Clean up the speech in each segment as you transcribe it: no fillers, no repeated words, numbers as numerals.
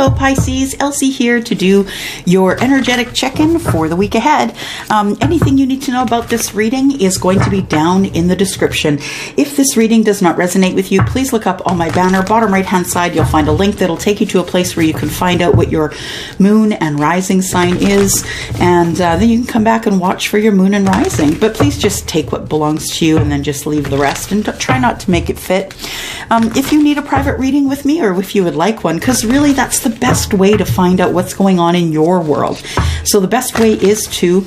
Hello Pisces, Elsie here to do your energetic check-in for the week ahead. Anything you need to know about this reading is going to be down in the description. If this reading does not resonate with you, please look up on my banner, bottom right hand side. You'll find a link that'll take you to a place where you can find out what your moon and rising sign is, and then you can come back and watch for your moon and rising. But please just take what belongs to you and then just leave the rest, and try not to make it fit. If you need a private reading with me, or if you would like one, because really that's the best way to find out what's going on in your world. So the best way is to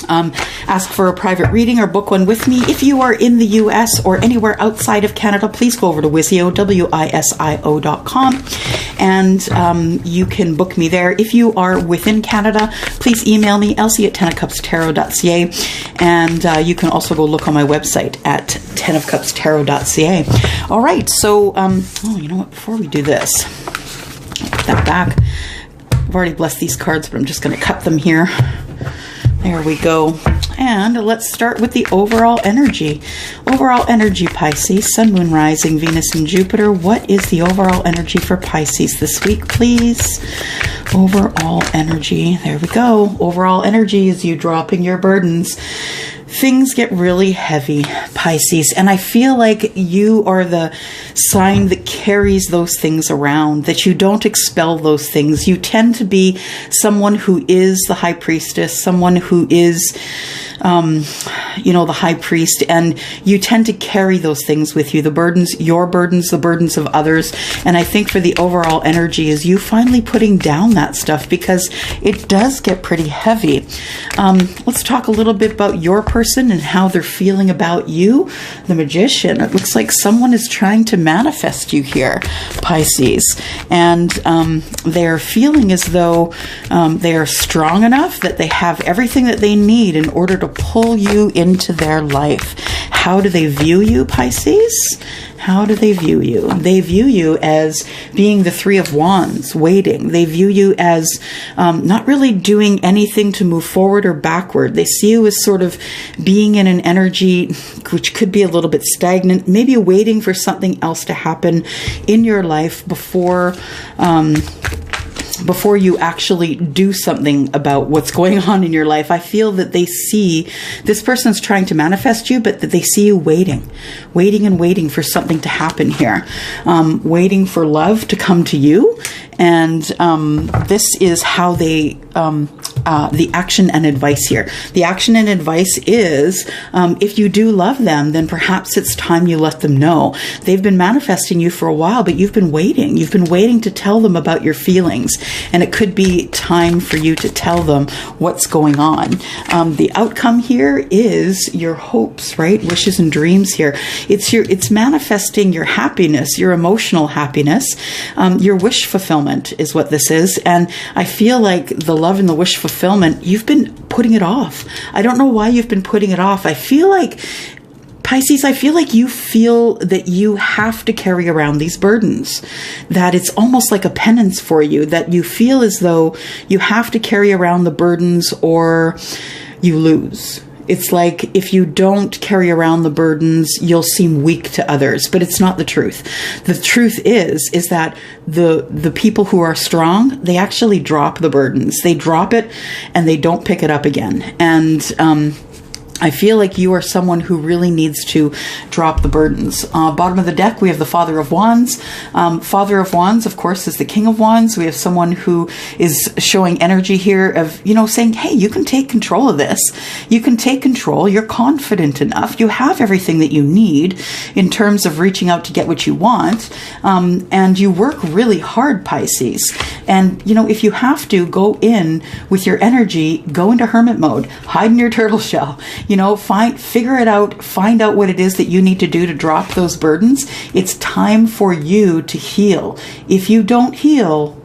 ask for a private reading or book one with me. If you are in the US or anywhere outside of Canada, please go over to WISIO, WISIO.com, and you can book me there. If you are within Canada, please email me, @10ofcupstarot.ca, and you can also go look on my website at 10ofcupstarot.ca. All right, so, oh, you know what, before we do this, put that back. I've already blessed these cards, but I'm just going to cut them here. There we go. And let's start with the overall energy. Overall energy, Pisces, Sun, Moon, Rising, Venus, and Jupiter. What is the overall energy for Pisces this week, please? Overall energy. There we go. Overall energy is you dropping your burdens. Things get really heavy, Pisces, and I feel like you are the sign that carries those things around, that you don't expel those things. You tend to be someone who is the high priestess, someone who is, the high priest, and you tend to carry those things with you, the burdens, your burdens, the burdens of others. And I think for the overall energy is you finally putting down that stuff, because it does get pretty heavy. Let's talk a little bit about your person and how they're feeling about you. The Magician. It looks like someone is trying to manifest you here, Pisces, and they're feeling as though they are strong enough that they have everything that they need in order to pull you into their life. How do they view you, Pisces? How do they view you? They view you as being the Three of Wands, waiting. They view you as not really doing anything to move forward or backward. They see you as sort of being in an energy which could be a little bit stagnant, maybe waiting for something else to happen in your life before you actually do something about what's going on in your life. I feel that they see this person's trying to manifest you, but that they see you waiting and waiting for something to happen here, waiting for love to come to you. And this is how they, the action and advice here. The action and advice is, if you do love them, then perhaps it's time you let them know. They've been manifesting you for a while, but you've been waiting. You've been waiting to tell them about your feelings. And it could be time for you to tell them what's going on. The outcome here is your hopes, right? Wishes and dreams here. It's manifesting your happiness, your emotional happiness, your wish fulfillment is what this is. And I feel like the love and the wish fulfillment, you've been putting it off. I don't know why you've been putting it off. I feel like, Pisces, I feel like you feel that you have to carry around these burdens, that it's almost like a penance for you, that you feel as though you have to carry around the burdens or you lose. It's like if you don't carry around the burdens, you'll seem weak to others, but it's not the truth. The truth is that the people who are strong, they actually drop the burdens. They drop it and they don't pick it up again. And I feel like you are someone who really needs to drop the burdens. Bottom of the deck, we have the Father of Wands. Father of Wands, of course, is the King of Wands. We have someone who is showing energy here of, saying, hey, you can take control of this. You can take control. You're confident enough. You have everything that you need in terms of reaching out to get what you want. And you work really hard, Pisces. And, if you have to, go in with your energy, go into hermit mode, hide in your turtle shell. Figure it out, find out what it is that you need to do to drop those burdens. It's time for you to heal. If you don't heal,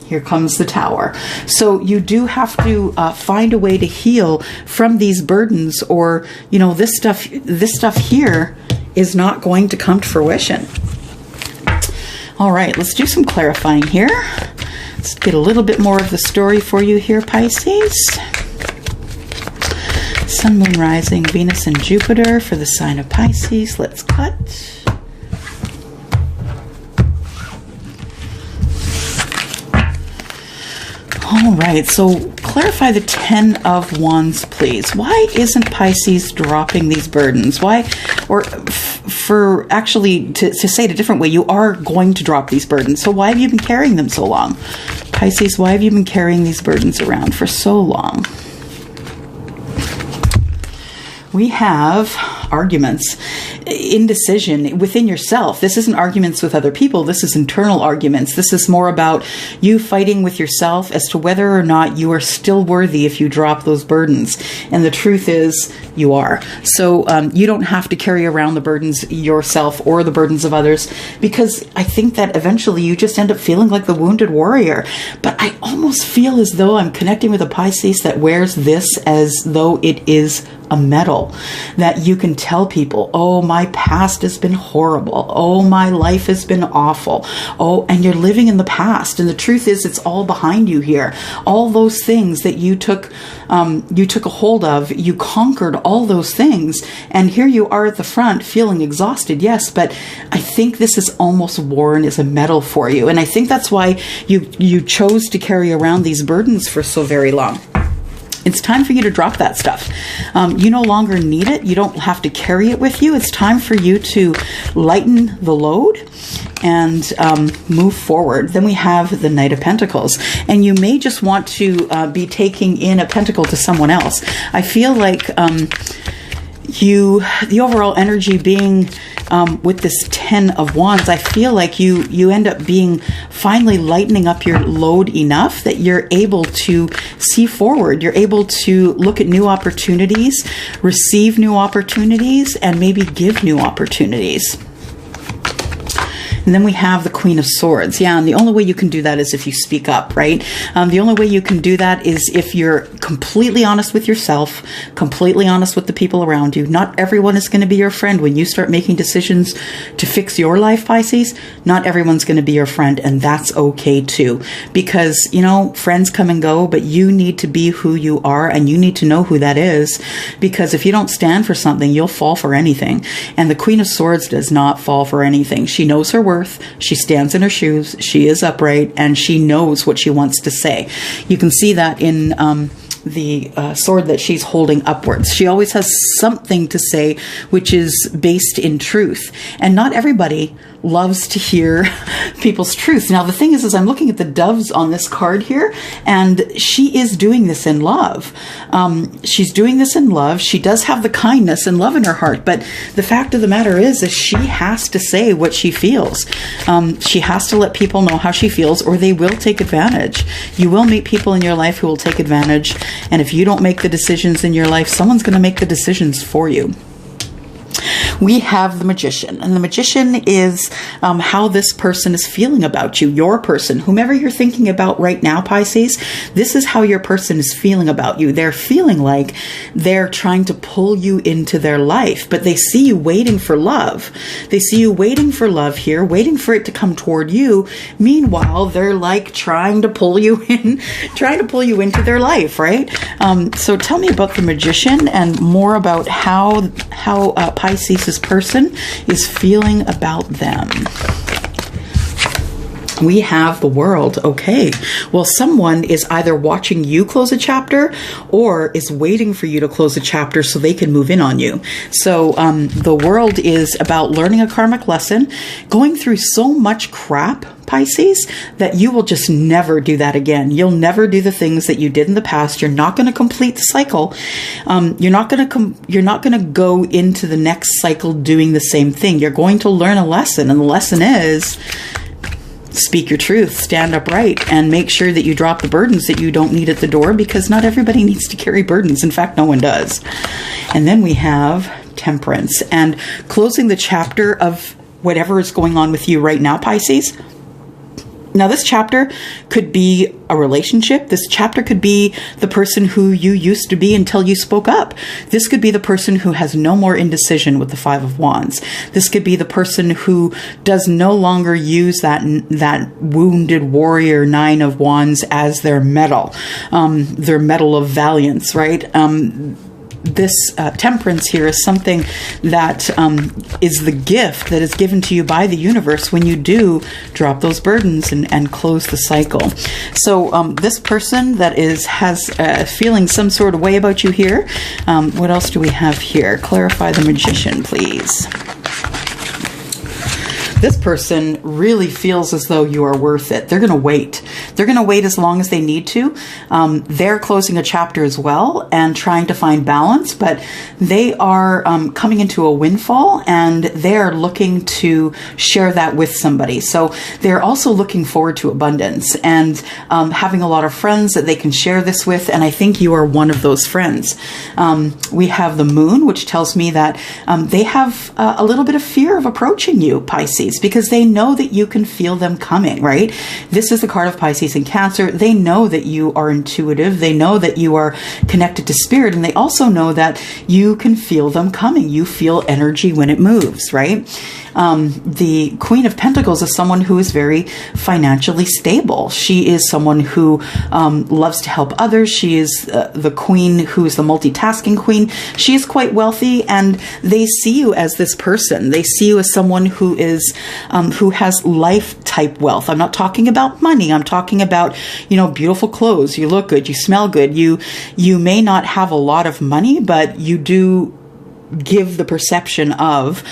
here comes the Tower. So you do have to find a way to heal from these burdens, or, this stuff here is not going to come to fruition. All right, let's do some clarifying here. Let's get a little bit more of the story for you here, Pisces. Sun, Moon, Rising, Venus, and Jupiter for the sign of Pisces. Let's cut. All right, so clarify the 10 of Wands, please. Why isn't Pisces dropping these burdens? Why, or for actually, to say it a different way, you are going to drop these burdens. So why have you been carrying them so long? Pisces, why have you been carrying these burdens around for so long? We have arguments, indecision within yourself. This isn't arguments with other people. This is internal arguments. This is more about you fighting with yourself as to whether or not you are still worthy if you drop those burdens. And the truth is you are. So you don't have to carry around the burdens yourself or the burdens of others, because I think that eventually you just end up feeling like the wounded warrior. But I almost feel as though I'm connecting with a Pisces that wears this as though it is a medal, that you can tell people, oh, my past has been horrible. Oh, my life has been awful. Oh, and you're living in the past. And the truth is, it's all behind you here. All those things that you took a hold of, you conquered all those things. And here you are at the front feeling exhausted. Yes, but I think this is almost worn as a medal for you. And I think that's why you chose to carry around these burdens for so very long. It's time for you to drop that stuff. You no longer need it. You don't have to carry it with you. It's time for you to lighten the load and move forward. Then we have the Knight of Pentacles. And you may just want to be taking in a pentacle to someone else. I feel like the overall energy being with this 10 of Wands, I feel like you end up being finally lightening up your load enough that you're able to see forward. You're able to look at new opportunities, receive new opportunities, and maybe give new opportunities. And then we have the Queen of Swords. Yeah, and the only way you can do that is if you speak up, right? The only way you can do that is if you're completely honest with yourself, completely honest with the people around you. Not everyone is going to be your friend. When you start making decisions to fix your life, Pisces, not everyone's going to be your friend, and that's okay too. Because, you know, friends come and go, but you need to be who you are, and you need to know who that is. Because if you don't stand for something, you'll fall for anything. And the Queen of Swords does not fall for anything. She knows her worth. She stands in her shoes. She is upright, and she knows what she wants to say. You can see that in the sword that she's holding upwards. She always has something to say which is based in truth. And not everybody loves to hear people's truth. Now, the thing is I'm looking at the doves on this card here, and she is doing this in love. She's doing this in love. She does have the kindness and love in her heart, but the fact of the matter is she has to say what she feels. She has to let people know how she feels, or they will take advantage. You will meet people in your life who will take advantage, and if you don't make the decisions in your life, someone's going to make the decisions for you. We have the Magician, and the Magician is how this person is feeling about you, your person, whomever you're thinking about right now, Pisces. This is how your person is feeling about you. They're feeling like they're trying to pull you into their life, but they see you waiting for love. They see you waiting for love here, waiting for it to come toward you. Meanwhile, they're like trying to pull you in, trying to pull you into their life, right? So tell me about the Magician and more about how Pisces' person is feeling about them. We have the World. Okay, well, someone is either watching you close a chapter or is waiting for you to close a chapter so they can move in on you. So the World is about learning a karmic lesson, going through so much crap, Pisces, that you will just never do that again. You'll never do the things that you did in the past. You're not going to complete the cycle. You're not going to go into the next cycle doing the same thing. You're going to learn a lesson, and the lesson is speak your truth, stand upright, and make sure that you drop the burdens that you don't need at the door, because not everybody needs to carry burdens. In fact, no one does. And then we have Temperance, and closing the chapter of whatever is going on with you right now, Pisces. Now, this chapter could be a relationship. This chapter could be the person who you used to be until you spoke up. This could be the person who has no more indecision with the Five of Wands. This could be the person who does no longer use that wounded warrior Nine of Wands as their medal of valiance, right? this temperance here is something that is the gift that is given to you by the universe when you do drop those burdens and close the cycle. So this person that has feeling some sort of way about you here. What else do we have here? Clarify the Magician, please. This person really feels as though you are worth it. They're going to wait. They're going to wait as long as they need to. They're closing a chapter as well and trying to find balance, but they are coming into a windfall and they're looking to share that with somebody. So they're also looking forward to abundance and having a lot of friends that they can share this with. And I think you are one of those friends. We have the Moon, which tells me that they have a little bit of fear of approaching you, Pisces, because they know that you can feel them coming, right? This is the card of Pisces and Cancer. They know that you are intuitive. They know that you are connected to spirit. And they also know that you can feel them coming. You feel energy when it moves, right? The Queen of Pentacles is someone who is very financially stable. She is someone who loves to help others. She is the queen who is the multitasking queen. She is quite wealthy, and they see you as this person. They see you as someone who is who has life type wealth. I'm not talking about money. I'm talking about, you know, beautiful clothes. You look good. You smell good. You may not have a lot of money, but you do give the perception of,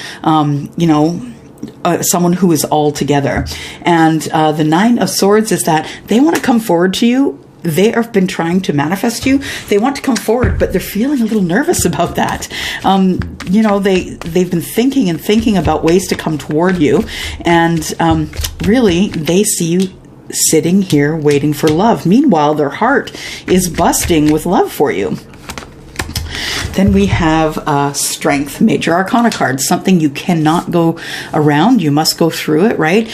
someone who is all together. And the Nine of Swords is that they want to come forward to you. They have been trying to manifest you. They want to come forward, but they're feeling a little nervous about that. They've been thinking about ways to come toward you. And really, they see you sitting here waiting for love. Meanwhile, their heart is busting with love for you. Then we have Strength, Major Arcana card, something you cannot go around. You must go through it, right?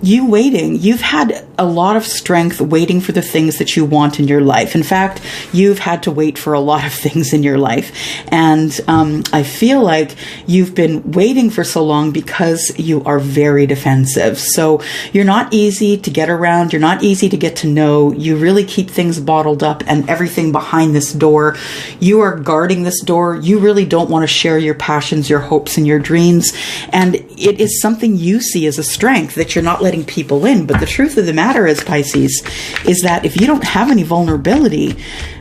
You waiting. You've had a lot of strength waiting for the things that you want in your life. In fact, you've had to wait for a lot of things in your life. And I feel like you've been waiting for so long because you are very defensive. So you're not easy to get around. You're not easy to get to know. You really keep things bottled up and everything behind this door. You are guarding this door. You really don't want to share your passions, your hopes, and your dreams. And it is something you see as a strength that you're not letting people in. But the truth of the matter is, Pisces, is that if you don't have any vulnerability,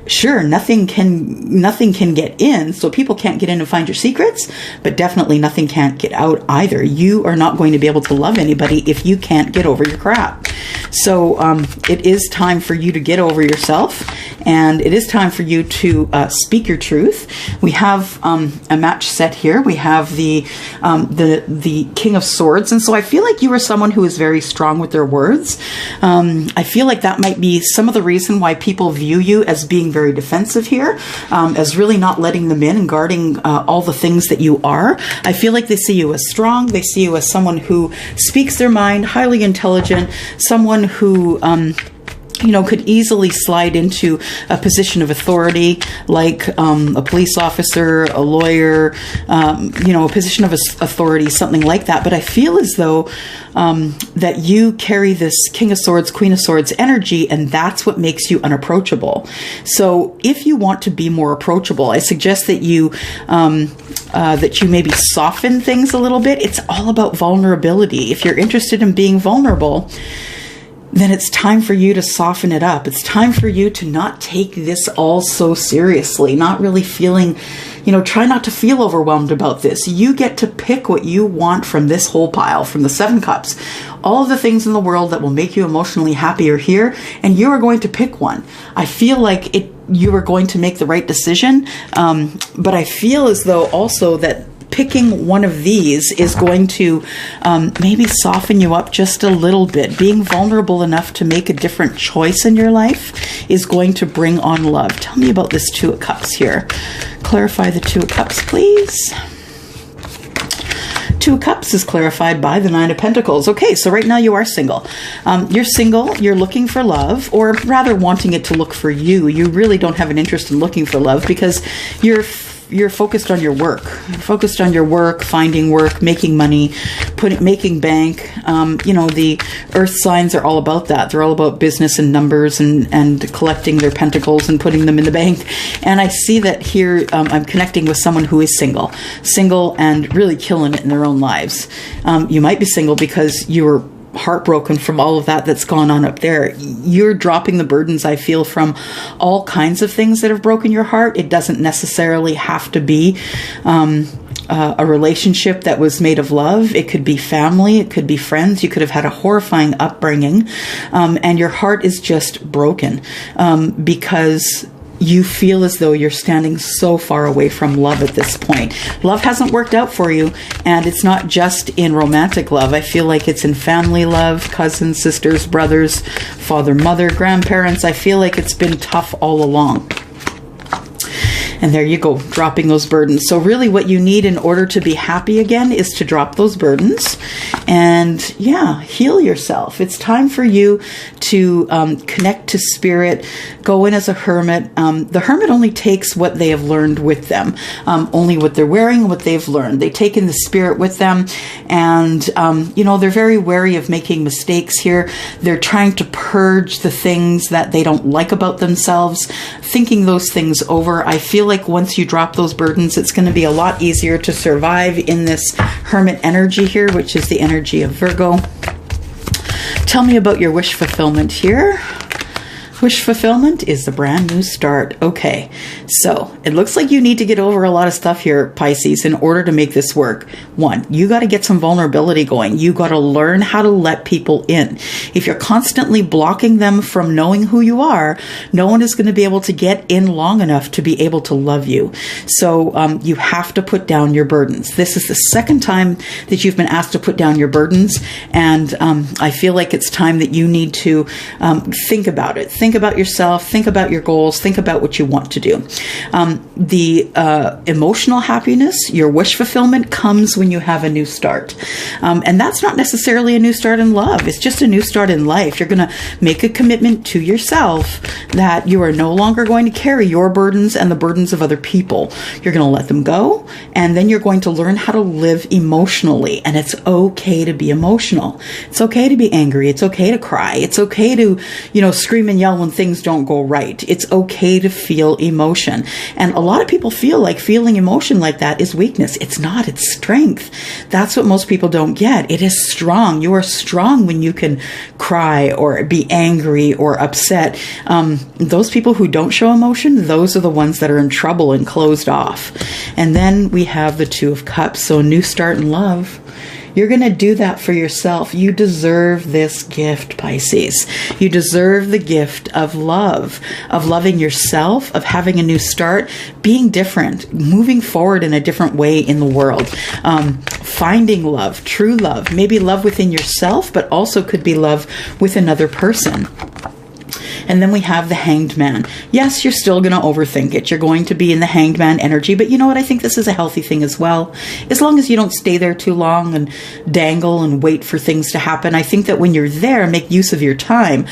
sure, nothing can get in, so people can't get in and find your secrets, but definitely nothing can't get out either. You are not going to be able to love anybody if you can't get over your crap. So it is time for you to get over yourself, and it is time for you to speak your truth. We have a match set here. We have the King of Swords, and so I feel like you are someone who is very strong with their words. I feel like that might be some of the reason why people view you as being very defensive here, as really not letting them in and guarding all the things that you are. I feel like they see you as strong. They see you as someone who speaks their mind, highly intelligent, someone who could easily slide into a position of authority, like a police officer, a lawyer, a position of authority, something like that. But I feel as though that you carry this King of Swords, Queen of Swords energy, and that's what makes you unapproachable. So if you want to be more approachable, I suggest that you maybe soften things a little bit. It's all about vulnerability. If you're interested in being vulnerable, then it's time for you to soften it up. It's time for you to not take this all so seriously, not really feeling, try not to feel overwhelmed about this. You get to pick what you want from this whole pile, from the 7 cups. All of the things in the world that will make you emotionally happy are here, and you are going to pick one. I feel like you are going to make the right decision, but I feel as though also that picking one of these is going to maybe soften you up just a little bit. Being vulnerable enough to make a different choice in your life is going to bring on love. Tell me about this 2 of Cups here. Clarify the 2 of Cups, please. 2 of Cups is clarified by the 9 of Pentacles. Okay, so right now you are single. You're single, you're looking for love, or rather wanting it to look for you. You really don't have an interest in looking for love because you're you're focused on your work. You're focused on your work, finding work, making money, making bank. The earth signs are all about that. They're all about business and numbers and collecting their pentacles and putting them in the bank. And I see that here I'm connecting with someone who is single and really killing it in their own lives. You might be single because you were heartbroken from all of that's gone on up there. You're dropping the burdens, I feel, from all kinds of things that have broken your heart. It doesn't necessarily have to be a relationship that was made of love. It could be family. It could be friends. You could have had a horrifying upbringing, and your heart is just broken because you feel as though you're standing so far away from love at this point. Love hasn't worked out for you, and it's not just in romantic love. I feel like it's in family love, cousins, sisters, brothers, father, mother, grandparents. I feel like it's been tough all along. And there you go, dropping those burdens. So really what you need in order to be happy again is to drop those burdens and heal yourself. It's time for you to connect to spirit, go in as a hermit. The hermit only takes what they have learned with them, only what they're wearing, what they've learned. They take in the spirit with them, and they're very wary of making mistakes here. They're trying to purge the things that they don't like about themselves, thinking those things over. I feel like once you drop those burdens, it's going to be a lot easier to survive in this hermit energy here, which is the energy of Virgo. Tell me about your wish fulfillment here. Wish fulfillment is the brand new start. Okay, so it looks like you need to get over a lot of stuff here, Pisces, in order to make this work. One, you got to get some vulnerability going. You got to learn how to let people in. If you're constantly blocking them from knowing who you are, no one is going to be able to get in long enough to be able to love you. So you have to put down your burdens. This is the second time that you've been asked to put down your burdens, and I feel like it's time that you need to think about it. Think about yourself, think about your goals, think about what you want to do. The emotional happiness, your wish fulfillment, comes when you have a new start. And that's not necessarily a new start in love. It's just a new start in life. You're going to make a commitment to yourself that you are no longer going to carry your burdens and the burdens of other people. You're going to let them go, and then you're going to learn how to live emotionally. And it's okay to be emotional. It's okay to be angry. It's okay to cry. It's okay to, scream and yell when things don't go right. It's okay to feel emotion. And a lot of people feel like feeling emotion like that is weakness. It's not, it's strength. That's what most people don't get. It is strong. You are strong when you can cry or be angry or upset. Those people who don't show emotion, those are the ones that are in trouble and closed off. And then we have the Two of Cups. So a new start in love. You're going to do that for yourself. You deserve this gift, Pisces. You deserve the gift of love, of loving yourself, of having a new start, being different, moving forward in a different way in the world, finding love, true love, maybe love within yourself, but also could be love with another person. And then we have the Hanged Man. Yes, you're still going to overthink it. You're going to be in the Hanged Man energy. But you know what? I think this is a healthy thing as well. As long as you don't stay there too long and dangle and wait for things to happen. I think that when you're there, make use of your time.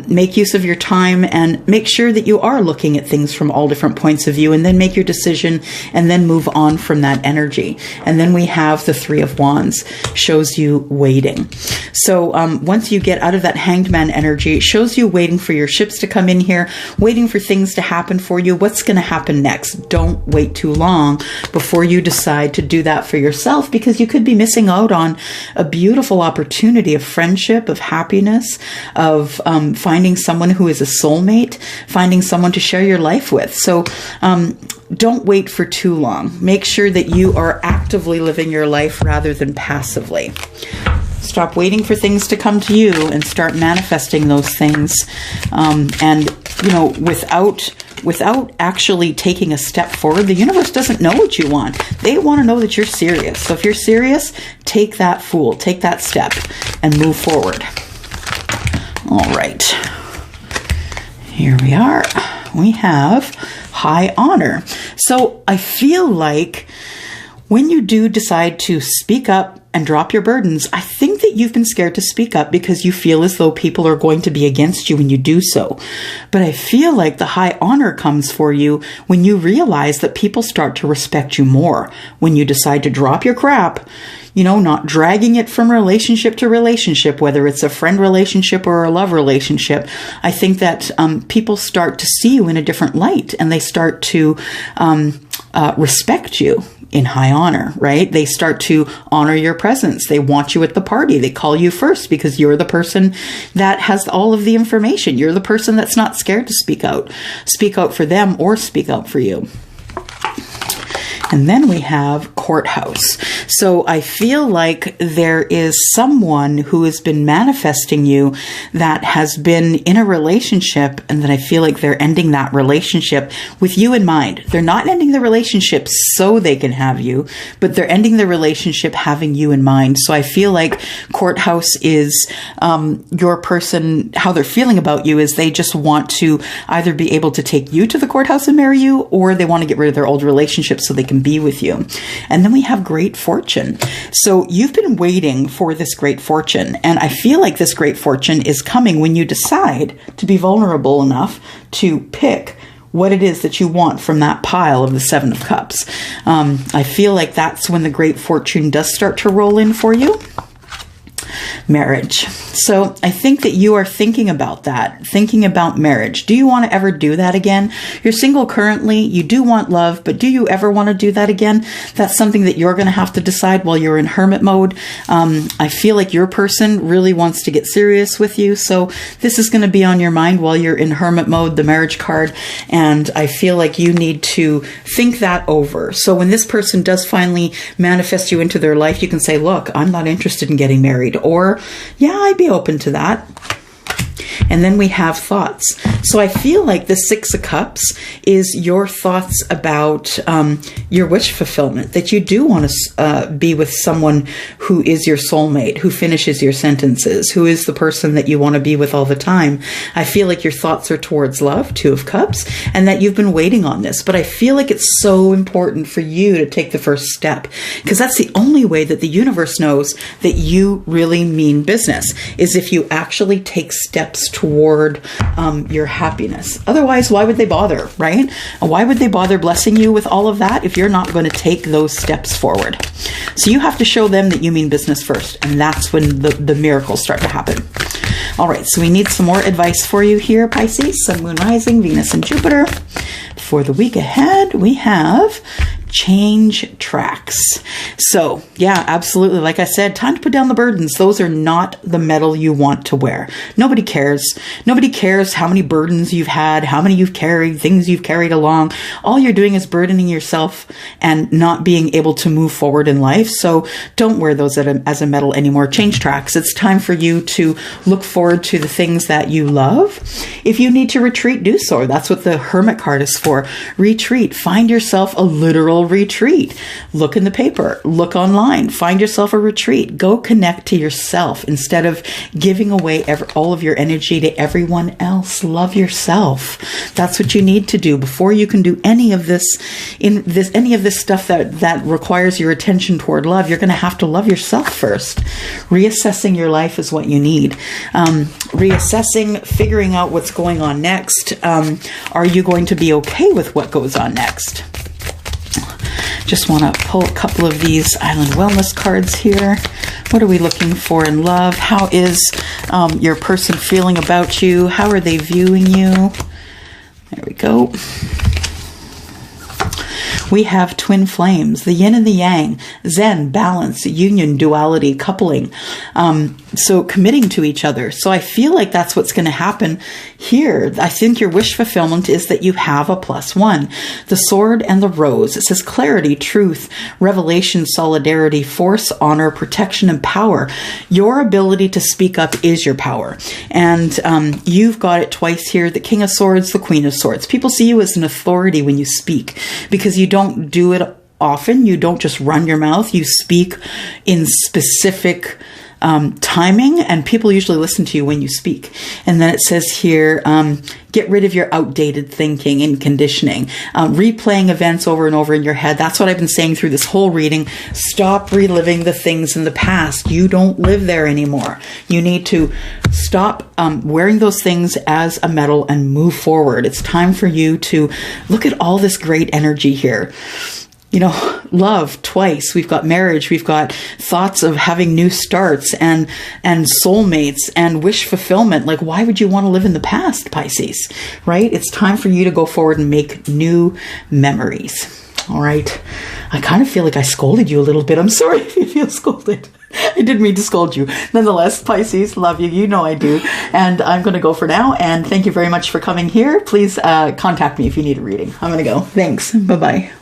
Make use of your time and make sure that you are looking at things from all different points of view, and then make your decision and then move on from that energy. And then we have the Three of Wands. Shows you waiting. So once you get out of that Hanged Man energy, it shows you waiting for your ships to come in here, waiting for things to happen for you. What's going to happen next? Don't wait too long before you decide to do that for yourself, because you could be missing out on a beautiful opportunity of friendship, of happiness, of finding someone who is a soulmate, finding someone to share your life with. So don't wait for too long. Make sure that you are actively living your life rather than passively. Stop waiting for things to come to you and start manifesting those things. Without actually taking a step forward, the universe doesn't know what you want. They want to know that you're serious. So if you're serious, take that take that step and move forward. All right. Here we are. We have High Honor. So I feel like when you do decide to speak up and drop your burdens, I think that you've been scared to speak up because you feel as though people are going to be against you when you do so. But I feel like the high honor comes for you when you realize that people start to respect you more. When you decide to drop your crap, you know, not dragging it from relationship to relationship, whether it's a friend relationship or a love relationship. I think that people start to see you in a different light, and they start to respect you in high honor, right? They start to honor your presence. They want you at the party. They call you first because you're the person that has all of the information. You're the person that's not scared to speak out for them or speak out for you. And then we have courthouse. So I feel like there is someone who has been manifesting you that has been in a relationship, and then I feel like they're ending that relationship with you in mind. They're not ending the relationship so they can have you, but they're ending the relationship having you in mind. So I feel like courthouse is your person, how they're feeling about you is they just want to either be able to take you to the courthouse and marry you, or they want to get rid of their old relationship so they can be with you. And then we have great fortune. So you've been waiting for this great fortune, and I feel like this great fortune is coming when you decide to be vulnerable enough to pick what it is that you want from that pile of the Seven of Cups. I feel like that's when the great fortune does start to roll in for you. Marriage. So I think that you are thinking about that, thinking about marriage. Do you want to ever do that again? You're single currently, you do want love, but do you ever want to do that again? That's something that you're going to have to decide while you're in hermit mode. I feel like your person really wants to get serious with you. So this is going to be on your mind while you're in hermit mode, the marriage card. And I feel like you need to think that over. So when this person does finally manifest you into their life, you can say, look, I'm not interested in getting married. Or, yeah, I'd be open to that. And then we have thoughts. So I feel like the Six of Cups is your thoughts about your wish fulfillment, that you do want to be with someone who is your soulmate, who finishes your sentences, who is the person that you want to be with all the time. I feel like your thoughts are towards love, Two of Cups, and that you've been waiting on this. But I feel like it's so important for you to take the first step, because that's the only way that the universe knows that you really mean business, is if you actually take steps toward your happiness. Otherwise, why would they bother, right? Why would they bother blessing you with all of that if you're not going to take those steps forward? So you have to show them that you mean business first, and that's when the miracles start to happen. All right, so we need some more advice for you here, Pisces, Sun, Moon, Rising, Venus, and Jupiter. For the week ahead, we have change tracks. So yeah, absolutely. Like I said, time to put down the burdens. Those are not the metal you want to wear. Nobody cares. Nobody cares how many burdens you've had, how many you've carried, things you've carried along. All you're doing is burdening yourself and not being able to move forward in life. So don't wear those as a metal anymore. Change tracks. It's time for you to look forward to the things that you love. If you need to retreat, do so. That's what the Hermit card is for. Retreat. Find yourself a literal retreat. Look in the paper, look online, find yourself a retreat. Go connect to yourself instead of giving away all of your energy to everyone else. Love yourself. That's what you need to do before you can do any of this stuff that requires your attention toward love. You're going to have to love yourself first. Reassessing your life is what you need. Reassessing, figuring out what's going on next. Are you going to be okay with what goes on next? Just want to pull a couple of these Island Wellness cards here. What are we looking for in love? How is your person feeling about you? How are they viewing you? There we go. We have twin flames, the yin and the yang, Zen, balance, union, duality, coupling. So committing to each other. So I feel like that's what's going to happen here. I think your wish fulfillment is that you have a +1. The sword and the rose. It says clarity, truth, revelation, solidarity, force, honor, protection, and power. Your ability to speak up is your power. And you've got it twice here. The King of Swords, the Queen of Swords. People see you as an authority when you speak because you don't do it often. You don't just run your mouth. You speak in specific timing, and people usually listen to you when you speak. And then it says here, get rid of your outdated thinking and conditioning, replaying events over and over in your head. That's what I've been saying through this whole reading. Stop reliving the things in the past. You don't live there anymore. You need to stop wearing those things as a medal and move forward. It's time for you to look at all this great energy here. You know, love twice. We've got marriage. We've got thoughts of having new starts and soulmates and wish fulfillment. Like, why would you want to live in the past, Pisces? Right? It's time for you to go forward and make new memories. All right. I kind of feel like I scolded you a little bit. I'm sorry if you feel scolded. I didn't mean to scold you. Nonetheless, Pisces, love you. You know I do. And I'm going to go for now. And thank you very much for coming here. Please contact me if you need a reading. I'm going to go. Thanks. Bye-bye.